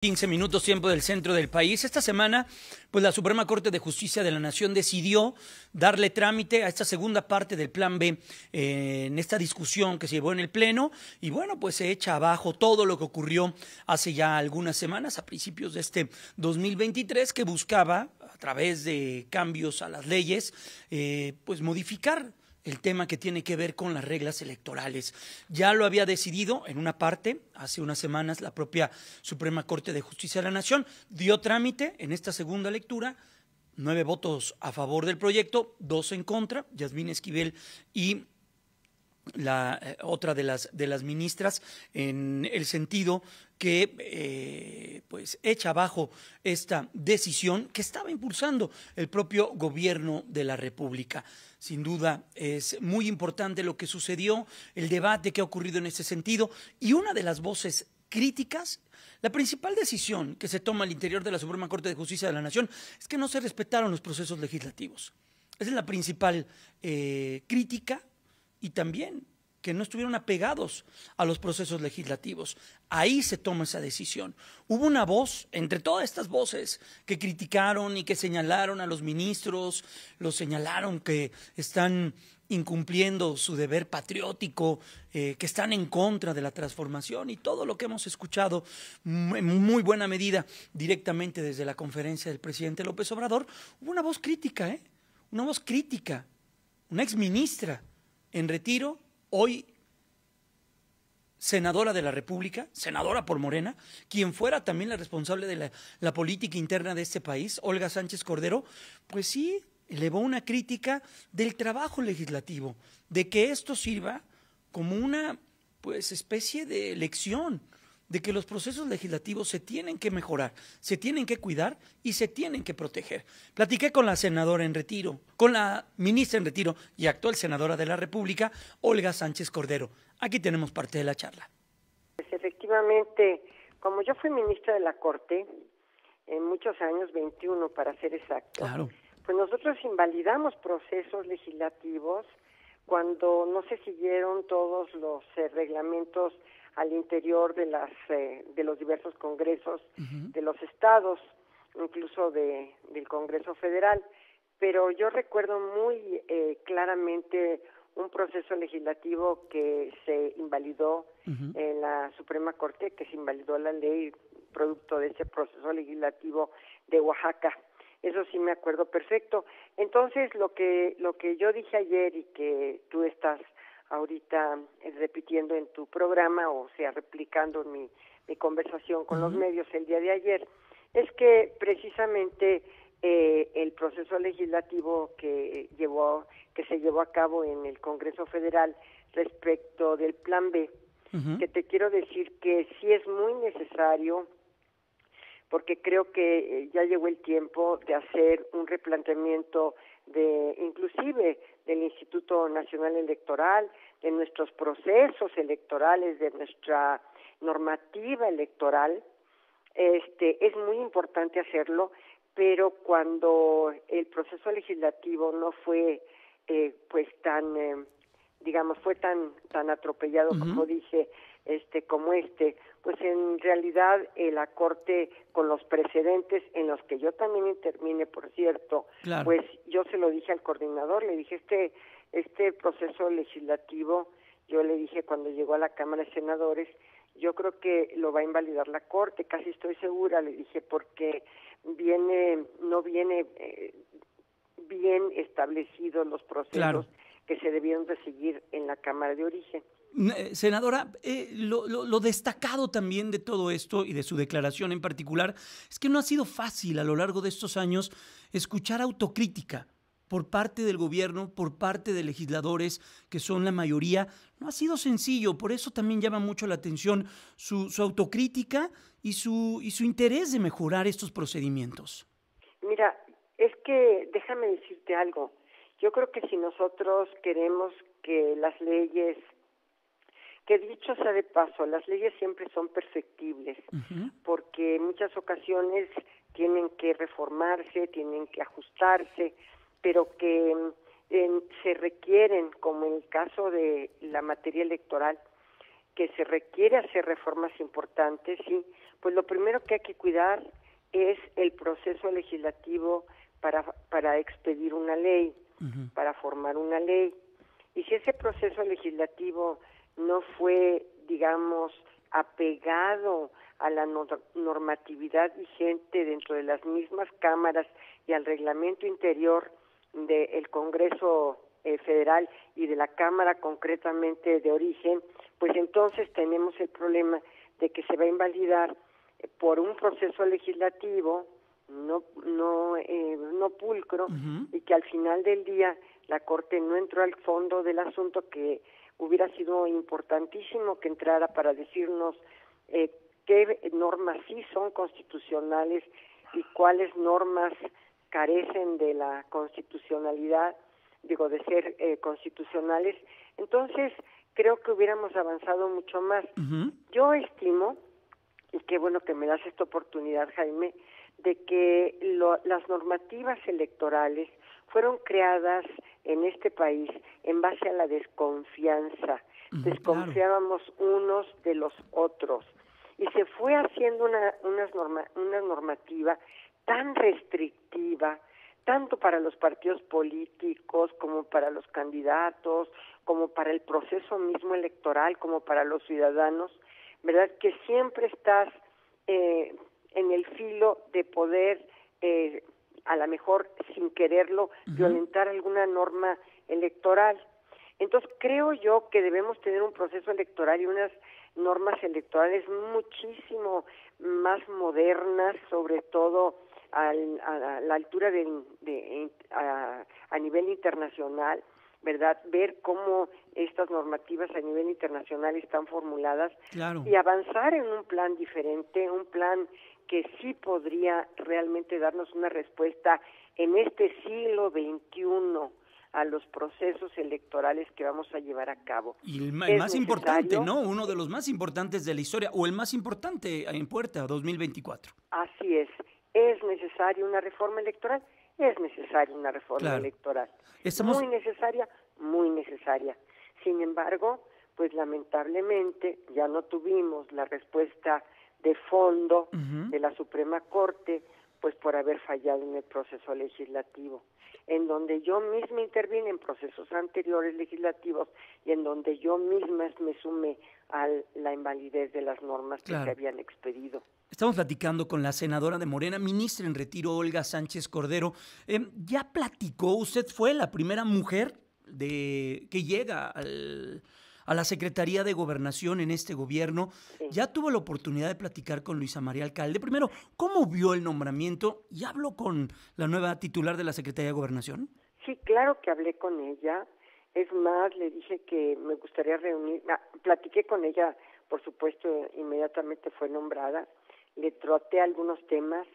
15 minutos tiempo del centro del país. Esta semana, pues la Suprema Corte de Justicia de la Nación decidió darle trámite a esta segunda parte del Plan B en esta discusión que se llevó en el Pleno y bueno, pues se echa abajo todo lo que ocurrió hace ya algunas semanas, a principios de este 2023, que buscaba, a través de cambios a las leyes, pues modificar el tema que tiene que ver con las reglas electorales. Ya lo había decidido en una parte, hace unas semanas, la propia Suprema Corte de Justicia de la Nación, dio trámite en esta segunda lectura, 9 votos a favor del proyecto, 2 en contra, Yasmín Esquivel y la otra de las ministras, en el sentido que pues echa abajo esta decisión que estaba impulsando el propio gobierno de la República. Sin duda es muy importante lo que sucedió, el debate que ha ocurrido en ese sentido, y una de las voces críticas, la principal decisión que se toma al interior de la Suprema Corte de Justicia de la Nación es que no se respetaron los procesos legislativos. Esa es la principal crítica, y también que no estuvieron apegados a los procesos legislativos. Ahí se toma esa decisión. Hubo una voz, entre todas estas voces, que criticaron y que señalaron a los ministros, los señalaron que están incumpliendo su deber patriótico, que están en contra de la transformación y todo lo que hemos escuchado en muy buena medida directamente desde la conferencia del presidente López Obrador. Hubo una voz crítica, una voz crítica, una exministra en retiro, hoy senadora de la República, senadora por Morena, quien fuera también la responsable de la política interna de este país, Olga Sánchez Cordero, pues sí, elevó una crítica del trabajo legislativo, de que esto sirva como una pues especie de lección, de que los procesos legislativos se tienen que mejorar, se tienen que cuidar y se tienen que proteger. Platiqué con la senadora en retiro, con la ministra en retiro y actual senadora de la República, Olga Sánchez Cordero. Aquí tenemos parte de la charla. Pues efectivamente, como yo fui ministra de la Corte, en muchos años, 21 para ser exacto, Claro. Pues nosotros invalidamos procesos legislativos cuando no se siguieron todos los reglamentos al interior de los diversos congresos de los estados, incluso del Congreso Federal. Pero yo recuerdo muy claramente un proceso legislativo que se invalidó en la Suprema Corte, que se invalidó la ley producto de ese proceso legislativo de Oaxaca. Eso sí me acuerdo perfecto. Entonces, lo que yo dije ayer y que tú estás ahorita repitiendo en tu programa, o sea, replicando mi conversación con los medios el día de ayer, es que precisamente el proceso legislativo que se llevó a cabo en el Congreso Federal respecto del Plan B, que te quiero decir que sí es muy necesario, porque creo que ya llegó el tiempo de hacer un replanteamiento inclusive del Instituto Nacional Electoral, de nuestros procesos electorales, de nuestra normativa electoral. Es muy importante hacerlo, pero cuando el proceso legislativo no fue pues tan fue tan atropellado como dije, pues en realidad la Corte, con los precedentes en los que yo también intervine, por cierto, claro, pues yo se lo dije al coordinador, le dije este proceso legislativo, yo le dije cuando llegó a la Cámara de Senadores, yo creo que lo va a invalidar la Corte, casi estoy segura, le dije, porque no viene bien establecidos los procesos, claro, que se debieron de seguir en la Cámara de Origen. Senadora, lo destacado también de todo esto y de su declaración en particular es que no ha sido fácil a lo largo de estos años escuchar autocrítica por parte del gobierno, por parte de legisladores que son la mayoría. No ha sido sencillo, por eso también llama mucho la atención su autocrítica y su interés de mejorar estos procedimientos. Mira, es que déjame decirte algo. Yo creo que si nosotros queremos que las leyes, que dicho sea de paso, las leyes siempre son perfectibles, porque en muchas ocasiones tienen que reformarse, tienen que ajustarse, pero que se requieren, como en el caso de la materia electoral, que se requiere hacer reformas importantes, sí, Pues lo primero que hay que cuidar es el proceso legislativo para expedir una ley, para formar una ley. Y si ese proceso legislativo no fue, digamos, apegado a la normatividad vigente dentro de las mismas cámaras y al reglamento interior del Congreso Federal y de la Cámara concretamente de origen, pues entonces tenemos el problema de que se va a invalidar por un proceso legislativo no pulcro, y que al final del día la Corte no entró al fondo del asunto, que hubiera sido importantísimo que entrara para decirnos qué normas sí son constitucionales y cuáles normas carecen de la constitucionalidad, de ser constitucionales. Entonces, creo que hubiéramos avanzado mucho más. Yo estimo, y qué bueno que me das esta oportunidad, Jaime, de que las normativas electorales fueron creadas en este país en base a la desconfianza. Desconfiábamos unos de los otros. Y se fue haciendo una normativa tan restrictiva, tanto para los partidos políticos, como para los candidatos, como para el proceso mismo electoral, como para los ciudadanos, ¿verdad? Que siempre estás en el filo de poder, a lo mejor sin quererlo, violentar alguna norma electoral. Entonces, creo yo que debemos tener un proceso electoral y unas normas electorales muchísimo más modernas, sobre todo a la altura a nivel internacional, ¿verdad? Ver cómo estas normativas a nivel internacional están formuladas, y avanzar en un plan diferente, un plan que sí podría realmente darnos una respuesta en este siglo XXI a los procesos electorales que vamos a llevar a cabo. Y el más importante, ¿no? Uno de los más importantes de la historia, o el más importante en puerta, 2024. Así es necesaria una reforma electoral, electoral. Muy necesaria. Sin embargo, pues lamentablemente ya no tuvimos la respuesta de fondo de la Suprema Corte, pues por haber fallado en el proceso legislativo, en donde yo misma intervine en procesos anteriores legislativos y en donde yo misma me sumé a la invalidez de las normas que se habían expedido. Estamos platicando con la senadora de Morena, ministra en retiro, Olga Sánchez Cordero. ¿Ya platicó? ¿Usted fue la primera mujer que llega a la Secretaría de Gobernación en este gobierno? Sí. ¿Ya tuvo la oportunidad de platicar con Luisa María Alcalde? Primero, ¿cómo vio el nombramiento? ¿Y habló con la nueva titular de la Secretaría de Gobernación? Sí, claro que hablé con ella. Es más, le dije que me gustaría platiqué con ella, por supuesto, inmediatamente fue nombrada. Le traté algunos temas,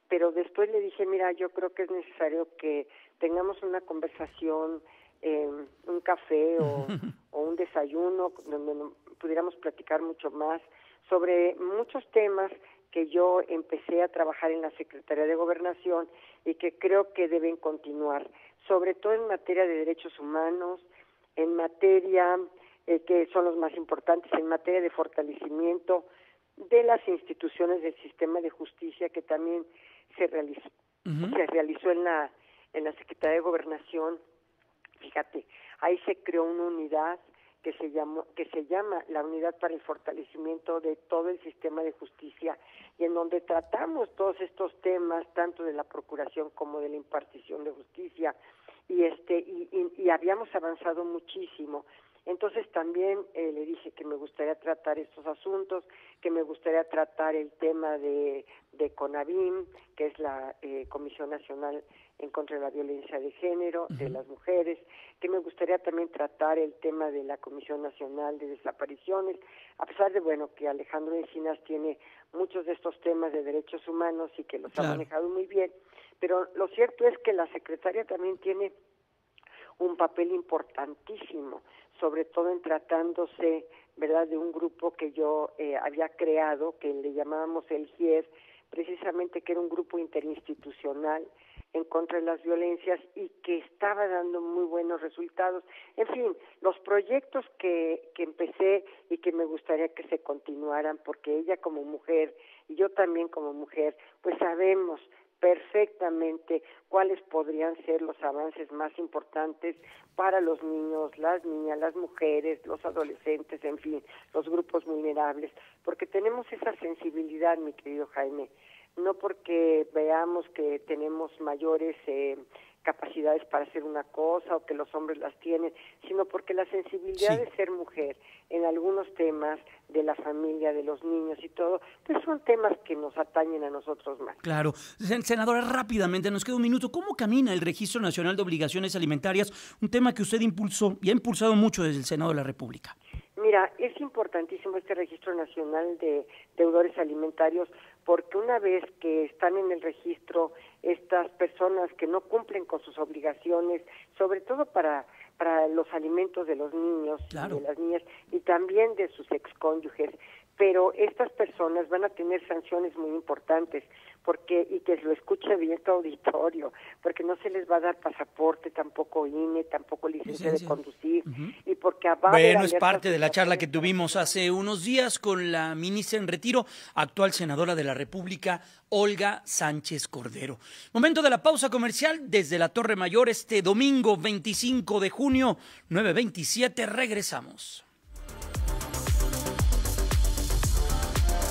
pero después le dije, mira, yo creo que es necesario que tengamos una conversación, un café o un desayuno, donde pudiéramos platicar mucho más sobre muchos temas que yo empecé a trabajar en la Secretaría de Gobernación y que creo que deben continuar, sobre todo en materia de derechos humanos, en materia que son los más importantes, en materia de fortalecimiento de las instituciones del sistema de justicia, que también se realizó en la Secretaría de Gobernación. Fíjate, ahí se creó una unidad que se llama la Unidad para el Fortalecimiento de todo el sistema de justicia, y en donde tratamos todos estos temas, tanto de la procuración como de la impartición de justicia, y habíamos avanzado muchísimo. Entonces también le dije que me gustaría tratar estos asuntos, que me gustaría tratar el tema de CONAVIM, que es la Comisión Nacional en contra de la Violencia de Género, de las mujeres, que me gustaría también tratar el tema de la Comisión Nacional de Desapariciones, a pesar de, que Alejandro Encinas tiene muchos de estos temas de derechos humanos y que los ha manejado muy bien, pero lo cierto es que la secretaria también tiene un papel importantísimo, sobre todo en tratándose, ¿verdad?, de un grupo que yo había creado, que le llamábamos el GIEF, precisamente, que era un grupo interinstitucional en contra de las violencias y que estaba dando muy buenos resultados. En fin, los proyectos que empecé y que me gustaría que se continuaran, porque ella como mujer y yo también como mujer, pues sabemos perfectamente cuáles podrían ser los avances más importantes para los niños, las niñas, las mujeres, los adolescentes, en fin, los grupos vulnerables, porque tenemos esa sensibilidad, mi querido Jaime, no porque veamos que tenemos mayores capacidades para hacer una cosa o que los hombres las tienen, sino porque la sensibilidad de ser mujer en algunos temas de la familia, de los niños y todo, pues son temas que nos atañen a nosotros más. Claro. Senadora, rápidamente, nos queda un minuto. ¿Cómo camina el Registro Nacional de Obligaciones Alimentarias? Un tema que usted impulsó y ha impulsado mucho desde el Senado de la República. Mira, es importantísimo este Registro Nacional de Deudores Alimentarios porque una vez que están en el registro estas personas que no cumplen con sus obligaciones, sobre todo para los alimentos de los niños y de las niñas y también de sus excónyuges, pero estas personas van a tener sanciones muy importantes y que lo escuche bien tu auditorio, porque no se les va a dar pasaporte, tampoco INE, tampoco licencia de conducir, y porque bueno, es parte de la charla que tuvimos hace unos días con la ministra en retiro, actual senadora de la República, Olga Sánchez Cordero. Momento de la pausa comercial desde la Torre Mayor este domingo 25 de junio, 9:27, regresamos.